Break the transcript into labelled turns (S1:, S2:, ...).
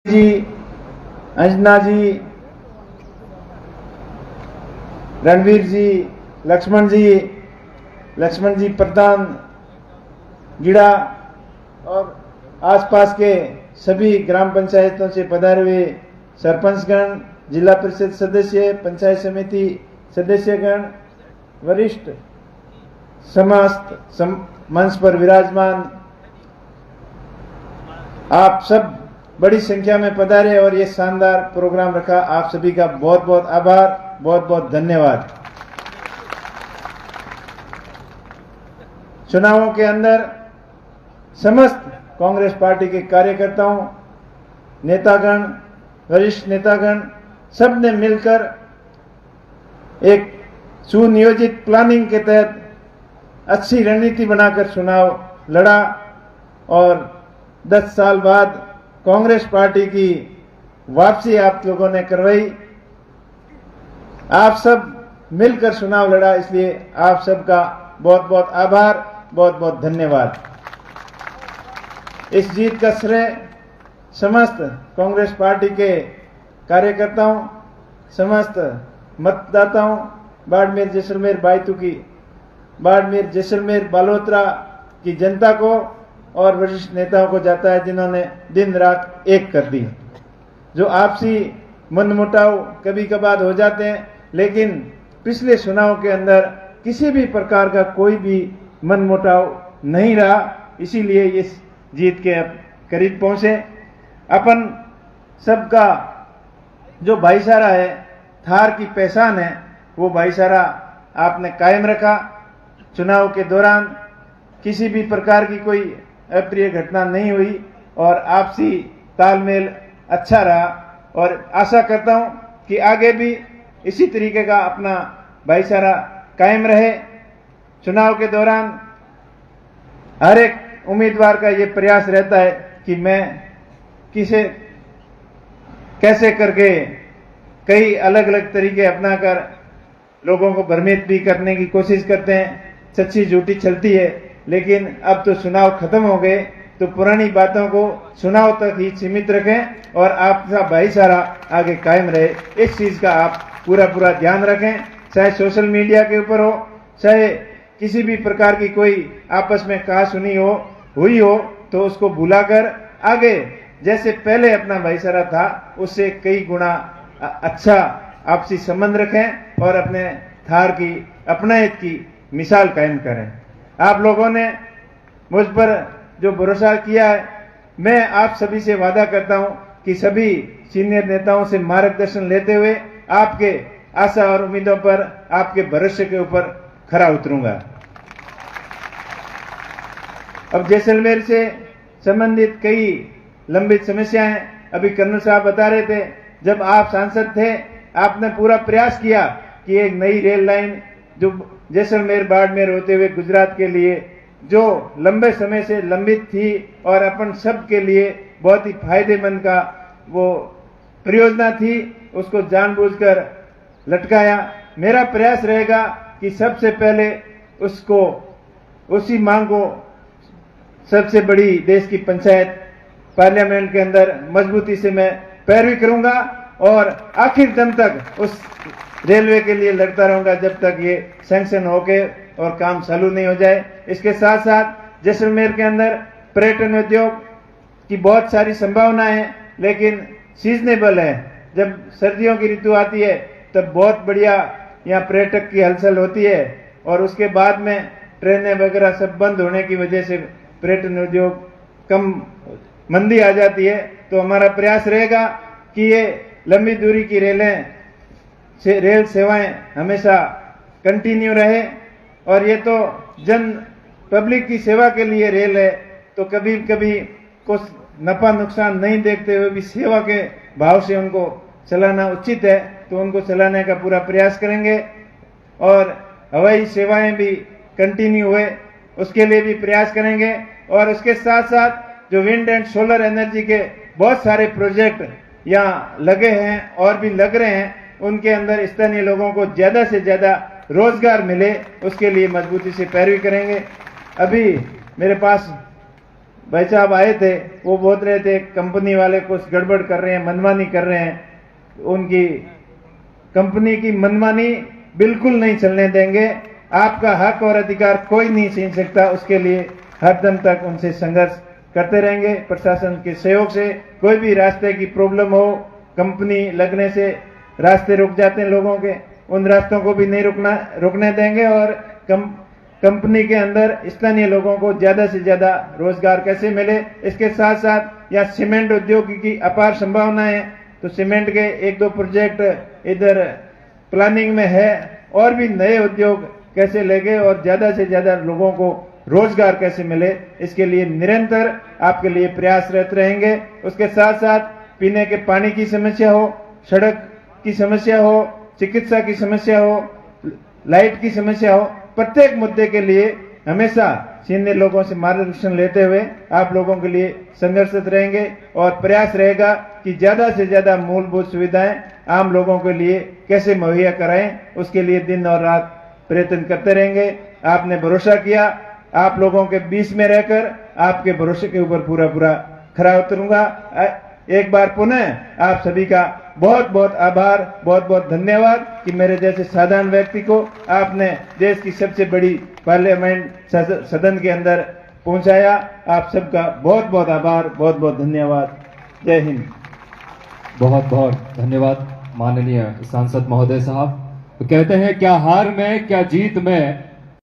S1: जी, अंजना जी, रणवीर जी, लक्ष्मण जी प्रधान गिड़ा और आसपास के सभी ग्राम पंचायतों से पधारे हुए सरपंचगण, जिला परिषद सदस्य, पंचायत समिति सदस्यगण, वरिष्ठ समस्त मंच पर विराजमान आप सब बड़ी संख्या में पधारे और ये शानदार प्रोग्राम रखा। आप सभी का बहुत बहुत आभार, बहुत बहुत धन्यवाद। चुनावों के अंदर समस्त कांग्रेस पार्टी के कार्यकर्ताओं, नेतागण, वरिष्ठ नेतागण सब ने मिलकर एक सुनियोजित प्लानिंग के तहत अच्छी रणनीति बनाकर चुनाव लड़ा और 10 साल बाद कांग्रेस पार्टी की वापसी आप लोगों ने करवाई। आप सब मिलकर चुनाव लड़ा, इसलिए आप सबका बहुत बहुत आभार, बहुत बहुत धन्यवाद। इस जीत का श्रेय समस्त कांग्रेस पार्टी के कार्यकर्ताओं, समस्त मतदाताओं, बाड़मेर जैसलमेर बायतू की, बाड़मेर जैसलमेर बालोतरा की जनता को और वरिष्ठ नेताओं को जाता है जिन्होंने दिन रात एक कर दी। जो आपसी मनमुटाव कभी कभार हो जाते हैं, लेकिन पिछले चुनाव के अंदर किसी भी प्रकार का कोई भी मनमुटाव नहीं रहा, इसीलिए इस जीत के करीब पहुंचे। अपन सबका जो भाईचारा है, थार की पहचान है, वो भाईचारा आपने कायम रखा। चुनाव के दौरान किसी भी प्रकार की कोई अप्रिय घटना नहीं हुई और आपसी तालमेल अच्छा रहा और आशा करता हूं कि आगे भी इसी तरीके का अपना भाईचारा कायम रहे। चुनाव के दौरान हर एक उम्मीदवार का ये प्रयास रहता है कि मैं कैसे करके कई अलग अलग तरीके अपनाकर लोगों को भ्रमित भी करने की कोशिश करते हैं। सच्ची झूठी चलती है, लेकिन अब तो चुनाव खत्म हो गए, तो पुरानी बातों को चुनाव तक ही सीमित रखें और आपका भाईचारा आगे कायम रहे। इस चीज का आप पूरा ध्यान रखें। चाहे सोशल मीडिया के ऊपर हो, चाहे किसी भी प्रकार की कोई आपस में कहासुनी हुई हो, तो उसको भुलाकर आगे जैसे पहले अपना भाईचारा था उससे कई गुना अच्छा आपसी संबंध रखें और अपने थार की अपनायत की मिसाल कायम करें। आप लोगों ने मुझ पर जो भरोसा किया है, मैं आप सभी से वादा करता हूं कि सभी सीनियर नेताओं से मार्गदर्शन लेते हुए आपके आशा और उम्मीदों पर, आपके भरोसे के ऊपर खरा उतरूंगा। अब जैसलमेर से संबंधित कई लंबित समस्याएं अभी कर्नल साहब बता रहे थे। जब आप सांसद थे, आपने पूरा प्रयास किया कि एक नई रेल लाइन जो जैसलमेर बाड़मेर होते हुए गुजरात के लिए जो लंबे समय से लंबित थी और अपन सब के लिए बहुत ही फायदेमंद का वो परियोजना थी, उसको जानबूझकर लटकाया। मेरा प्रयास रहेगा कि सबसे पहले उसी मांग को सबसे बड़ी देश की पंचायत पार्लियामेंट के अंदर मजबूती से मैं पैरवी करूंगा और आखिर दम तक उस रेलवे के लिए लड़ता रहूंगा जब तक ये सैंक्शन होके और काम चालू नहीं हो जाए। इसके साथ साथ जैसलमेर के अंदर पर्यटन उद्योग की बहुत सारी संभावनाएं हैं, लेकिन सीजनेबल है। जब सर्दियों की ऋतु आती है तब बहुत बढ़िया यहाँ पर्यटक की हलचल होती है और उसके बाद में ट्रेनें वगैरह सब बंद होने की वजह से पर्यटन उद्योग कम मंदी आ जाती है। तो हमारा प्रयास रहेगा कि ये लंबी दूरी की रेल सेवाएं हमेशा कंटिन्यू रहे और ये तो जन पब्लिक की सेवा के लिए रेल है, तो कभी कभी कुछ नफा नुकसान नहीं देखते हुए भी सेवा के भाव से उनको चलाना उचित है, तो उनको चलाने का पूरा प्रयास करेंगे। और हवाई सेवाएं भी कंटिन्यू हुए उसके लिए भी प्रयास करेंगे। और उसके साथ साथ जो विंड एंड सोलर एनर्जी के बहुत सारे प्रोजेक्ट यहाँ लगे हैं और भी लग रहे हैं, उनके अंदर स्थानीय लोगों को ज्यादा से ज्यादा रोजगार मिले, उसके लिए मजबूती से पैरवी करेंगे। अभी मेरे पास भाई साहब आए थे, वो बोल रहे थे कंपनी वाले कुछ गड़बड़ कर रहे हैं, मनमानी कर रहे हैं। उनकी कंपनी की मनमानी बिल्कुल नहीं चलने देंगे। आपका हक और अधिकार कोई नहीं छीन सकता, उसके लिए हर दम तक उनसे संघर्ष करते रहेंगे। प्रशासन के सहयोग से कोई भी रास्ते की प्रॉब्लम हो, कंपनी लगने से रास्ते रुक जाते हैं लोगों के, उन रास्तों को भी नहीं रुकने देंगे। और कंपनी के अंदर स्थानीय लोगों को ज्यादा से ज्यादा रोजगार कैसे मिले, इसके साथ साथ यहाँ सीमेंट उद्योग की अपार संभावना है, तो सीमेंट के 1-2 प्रोजेक्ट इधर प्लानिंग में है, और भी नए उद्योग कैसे लगे और ज्यादा से ज्यादा लोगों को रोजगार कैसे मिले, इसके लिए निरंतर आपके लिए प्रयासरत रहेंगे। उसके साथ साथ पीने के पानी की समस्या हो, सड़क की समस्या हो, चिकित्सा की समस्या हो, लाइट की समस्या हो, प्रत्येक मुद्दे के लिए हमेशा सीनियर लोगों से मार्गदर्शन लेते हुए आप लोगों के लिए संघर्षरत रहेंगे। और प्रयास रहेगा कि ज्यादा से ज्यादा मूलभूत सुविधाएं आम लोगों के लिए कैसे मुहैया कराएं, उसके लिए दिन और रात प्रयत्न करते रहेंगे। आपने भरोसा किया, आप लोगों के बीच में रहकर आपके भरोसे के ऊपर पूरा खरा उतरूंगा। एक बार पुनः आप सभी का बहुत बहुत आभार, बहुत बहुत धन्यवाद कि मेरे जैसे साधारण व्यक्ति को आपने देश की सबसे बड़ी पार्लियामेंट सदन के अंदर पहुंचाया। आप सबका बहुत बहुत आभार, बहुत बहुत धन्यवाद। जय हिंद।
S2: बहुत बहुत धन्यवाद माननीय सांसद महोदय साहब। तो कहते हैं क्या हार में क्या जीत में